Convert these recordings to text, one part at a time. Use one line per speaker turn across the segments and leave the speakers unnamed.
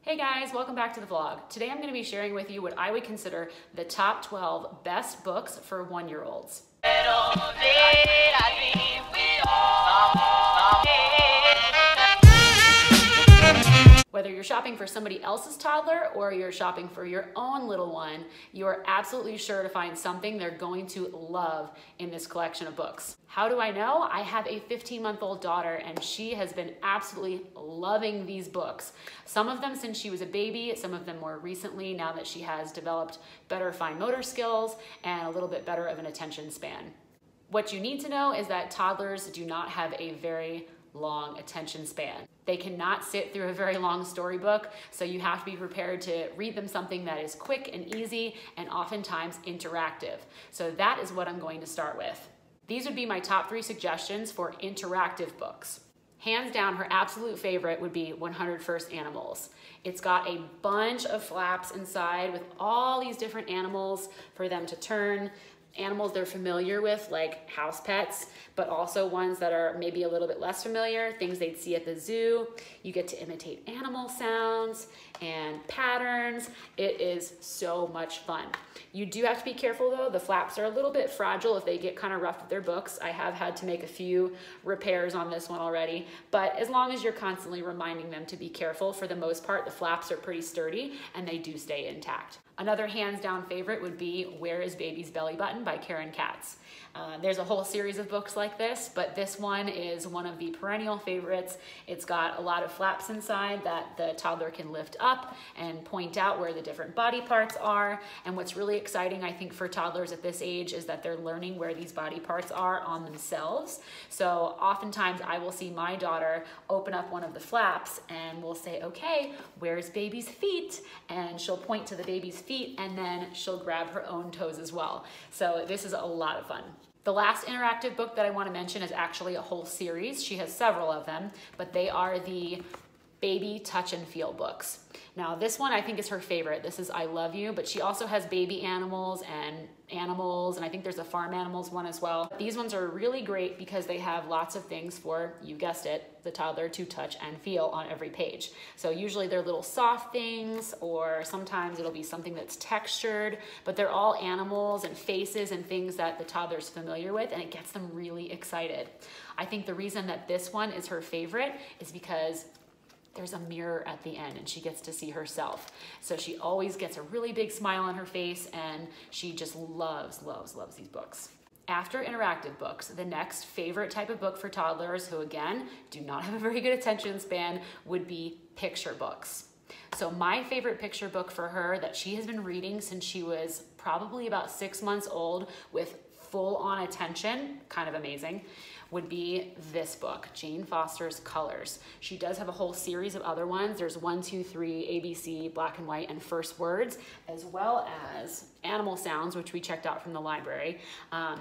Hey guys, welcome back to the vlog. Today I'm going to be sharing with you what I would consider the top 12 best books for 1-year-olds. Whether you're shopping for somebody else's toddler or you're shopping for your own little one, you are absolutely sure to find something they're going to love in this collection of books. How do I know? I have a 15-month-old daughter and she has been absolutely loving these books. Some of them since she was a baby, some of them more recently now that she has developed better fine motor skills and a little bit better of an attention span. What you need to know is that toddlers do not have a very long attention span. They cannot sit through a very long storybook, so you have to be prepared to read them something that is quick and easy and oftentimes interactive. So that is what I'm going to start with. These would be my top 3 suggestions for interactive books. Hands down, her absolute favorite would be 100 First Animals. It's got a bunch of flaps inside with all these different animals for them to turn. Animals they're familiar with, like house pets, but also ones that are maybe a little bit less familiar, things they'd see at the zoo. You get to imitate animal sounds and patterns. It is so much fun. You do have to be careful though. The flaps are a little bit fragile if they get kind of rough with their books. I have had to make a few repairs on this one already, but as long as you're constantly reminding them to be careful, for the most part, the flaps are pretty sturdy and they do stay intact. Another hands down favorite would be Where is Baby's Belly Button by Karen Katz. There's a whole series of books like this, but this one is one of the perennial favorites. It's got a lot of flaps inside that the toddler can lift up and point out where the different body parts are. And what's really exciting, I think, for toddlers at this age is that they're learning where these body parts are on themselves. So oftentimes I will see my daughter open up one of the flaps and we'll say, okay, where's baby's feet? And she'll point to the baby's feet and then she'll grab her own toes as well. So this is a lot of fun. The last interactive book that I want to mention is actually a whole series. She has several of them, but they are the Baby Touch and Feel books. Now this one I think is her favorite. This is I Love You, but she also has baby animals, and I think there's a farm animals one as well. These ones are really great because they have lots of things for, you guessed it, the toddler to touch and feel on every page. So usually they're little soft things, or sometimes it'll be something that's textured, but they're all animals and faces and things that the toddler's familiar with, and it gets them really excited. I think the reason that this one is her favorite is because there's a mirror at the end and she gets to see herself. So she always gets a really big smile on her face and she just loves these books. After interactive books, the next favorite type of book for toddlers who, again, do not have a very good attention span would be picture books. So my favorite picture book for her that she has been reading since she was probably about 6 months old with full-on attention, kind of amazing, would be this book, Jane Foster's Colors. She does have a whole series of other ones. There's 1, 2, 3, ABC, Black and White, and First Words, as well as Animal Sounds, which we checked out from the library.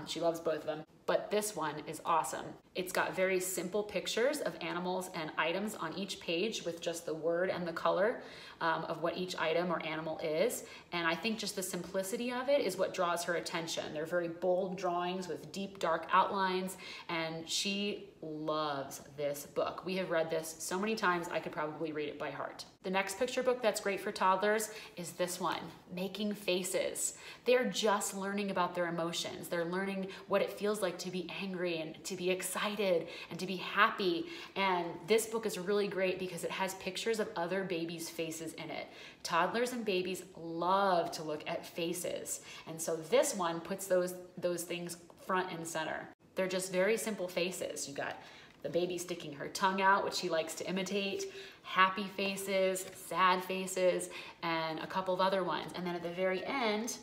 She loves both of them. But this one is awesome. It's got very simple pictures of animals and items on each page with just the word and the color of what each item or animal is. And I think just the simplicity of it is what draws her attention. They're very bold drawings with deep, dark outlines, and she loves this book. We have read this so many times, I could probably read it by heart. The next picture book that's great for toddlers is this one, Making Faces. They're just learning about their emotions. They're learning what it feels like to be angry and to be excited and to be happy. And this book is really great because it has pictures of other babies' faces in it. Toddlers and babies love to look at faces. And so this one puts those things front and center. They're just very simple faces. You got the baby sticking her tongue out, which she likes to imitate, happy faces, sad faces, and a couple of other ones. And then at the very end,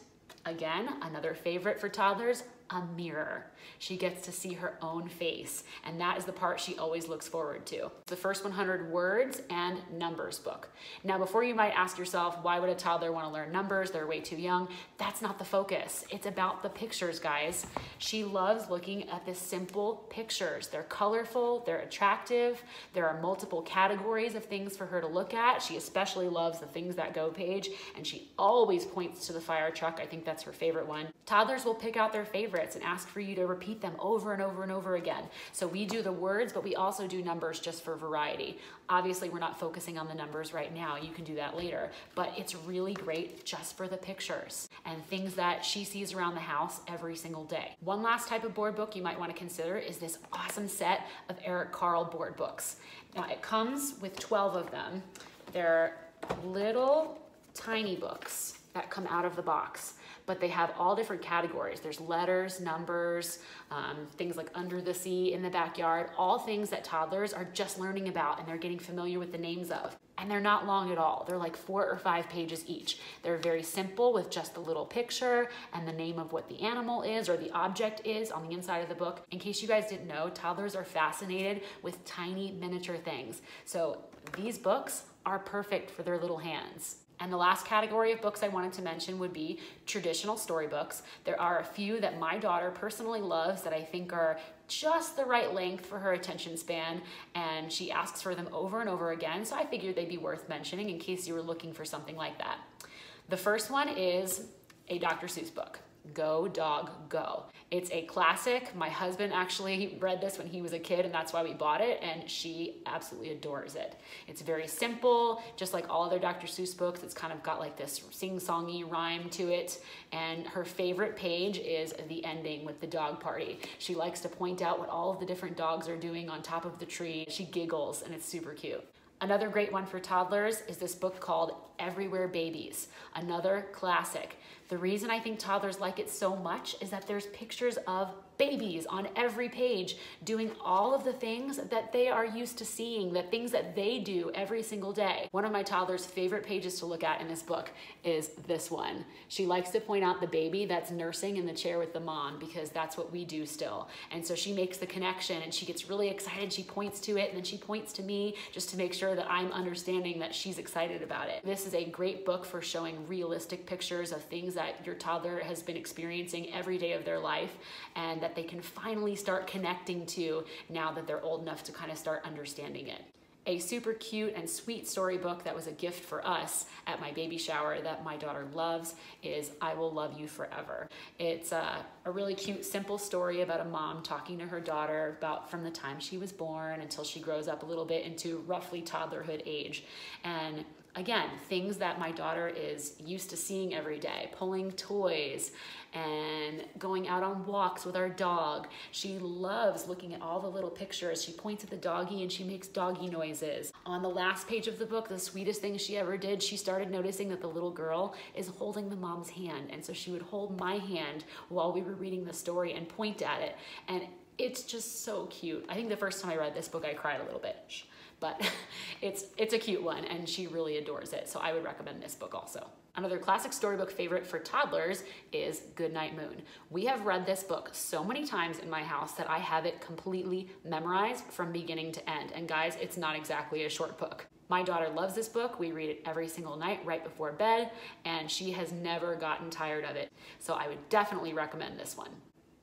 again, another favorite for toddlers, a mirror. She gets to see her own face, and that is the part she always looks forward to. The first 100 words and numbers book. Now, before you might ask yourself, why would a toddler want to learn numbers? They're way too young. That's not the focus. It's about the pictures, guys. She loves looking at the simple pictures. They're colorful, they're attractive, there are multiple categories of things for her to look at. She especially loves the Things That Go page, and she always points to the fire truck. I think that's her favorite one. Toddlers will pick out their favorite. favorites and ask for you to repeat them over and over and over again. So we do the words, but we also do numbers just for variety. Obviously, we're not focusing on the numbers right now. You can do that later, but it's really great just for the pictures and things that she sees around the house every single day. One last type of board book you might want to consider is this awesome set of Eric Carle board books. Now, it comes with 12 of them. They're little tiny books that come out of the box, but they have all different categories. There's letters, numbers, things like Under the Sea, In the Backyard, all things that toddlers are just learning about and they're getting familiar with the names of. And they're not long at all. They're like 4 or 5 pages each. They're very simple with just a little picture and the name of what the animal is or the object is on the inside of the book. In case you guys didn't know, toddlers are fascinated with tiny miniature things. So these books are perfect for their little hands. And the last category of books I wanted to mention would be traditional storybooks. There are a few that my daughter personally loves that I think are just the right length for her attention span, and she asks for them over and over again, so I figured they'd be worth mentioning in case you were looking for something like that. The first one is a Dr. Seuss book. Go Dog Go. It's a classic. My husband actually read this when he was a kid, and that's why we bought it, and she absolutely adores it. It's very simple, just like all other Dr. Seuss books. It's kind of got like this sing-songy rhyme to it, and her favorite page is the ending with the dog party. She likes to point out what all of the different dogs are doing on top of the tree. She giggles, and it's super cute. Another great one for toddlers is this book called Everywhere Babies, another classic. The reason I think toddlers like it so much is that there's pictures of babies on every page doing all of the things that they are used to seeing, the things that they do every single day. One of my toddler's favorite pages to look at in this book is this one. She likes to point out the baby that's nursing in the chair with the mom because that's what we do still. And so she makes the connection and she gets really excited. She points to it and then she points to me just to make sure that I'm understanding that she's excited about it. This is a great book for showing realistic pictures of things that your toddler has been experiencing every day of their life and that they can finally start connecting to now that they're old enough to kind of start understanding it. A super cute and sweet storybook that was a gift for us at my baby shower that my daughter loves is I Will Love You Forever. It's a really cute, simple story about a mom talking to her daughter about from the time she was born until she grows up a little bit into roughly toddlerhood age. And again, things that my daughter is used to seeing every day, pulling toys and going out on walks with our dog. She loves looking at all the little pictures. She points at the doggy and she makes doggy noises. On the last page of the book, the sweetest thing she ever did, she started noticing that the little girl is holding the mom's hand. And so she would hold my hand while we were reading the story and point at it. And it's just so cute. I think the first time I read this book, I cried a little bit. But it's a cute one and she really adores it. So I would recommend this book also. Another classic storybook favorite for toddlers is Goodnight Moon. We have read this book so many times in my house that I have it completely memorized from beginning to end. And guys, it's not exactly a short book. My daughter loves this book. We read it every single night right before bed, and she has never gotten tired of it. So I would definitely recommend this one.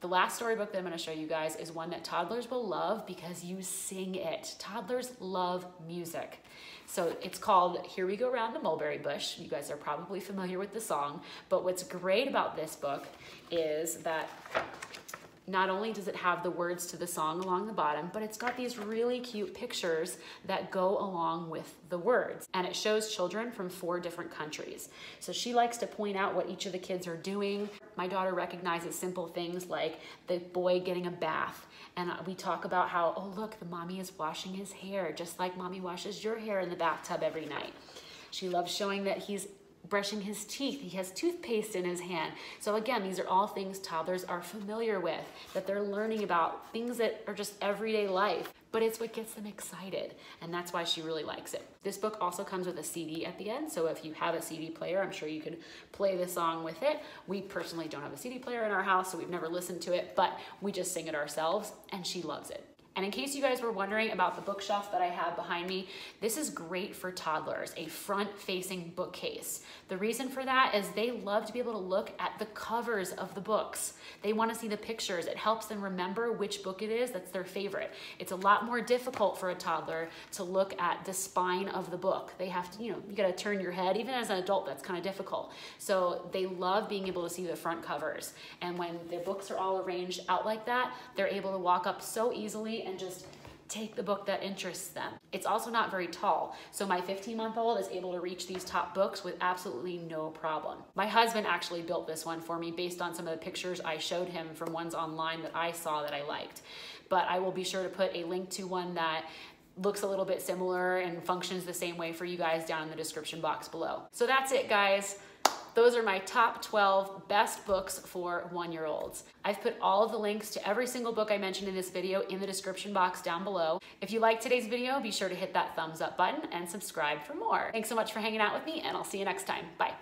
The last storybook that I'm going to show you guys is one that toddlers will love because you sing it. Toddlers love music. So it's called Here We Go Round the Mulberry Bush. You guys are probably familiar with the song, but what's great about this book is that not only does it have the words to the song along the bottom, but it's got these really cute pictures that go along with the words. And it shows children from 4 different countries. So she likes to point out what each of the kids are doing. My daughter recognizes simple things like the boy getting a bath. And we talk about how, oh look, the mommy is washing his hair, just like mommy washes your hair in the bathtub every night. She loves showing that he's brushing his teeth. He has toothpaste in his hand. So again, these are all things toddlers are familiar with, that they're learning about, things that are just everyday life, but it's what gets them excited. And that's why she really likes it. This book also comes with a CD at the end. So if you have a CD player, I'm sure you could play the song with it. We personally don't have a CD player in our house, so we've never listened to it, but we just sing it ourselves and she loves it. And in case you guys were wondering about the bookshelf that I have behind me, this is great for toddlers, a front-facing bookcase. The reason for that is they love to be able to look at the covers of the books. They want to see the pictures. It helps them remember which book it is that's their favorite. It's a lot more difficult for a toddler to look at the spine of the book. They have to, you gotta turn your head. Even as an adult, that's kind of difficult. So they love being able to see the front covers. And when their books are all arranged out like that, they're able to walk up so easily and just take the book that interests them. It's also not very tall, so my 15-month-old is able to reach these top books with absolutely no problem. My husband actually built this one for me based on some of the pictures I showed him from ones online that I saw that I liked. But I will be sure to put a link to one that looks a little bit similar and functions the same way for you guys down in the description box below. So that's it, guys. Those are my top 12 best books for 1-year-olds. I've put all of the links to every single book I mentioned in this video in the description box down below. If you liked today's video, be sure to hit that thumbs up button and subscribe for more. Thanks so much for hanging out with me, and I'll see you next time. Bye.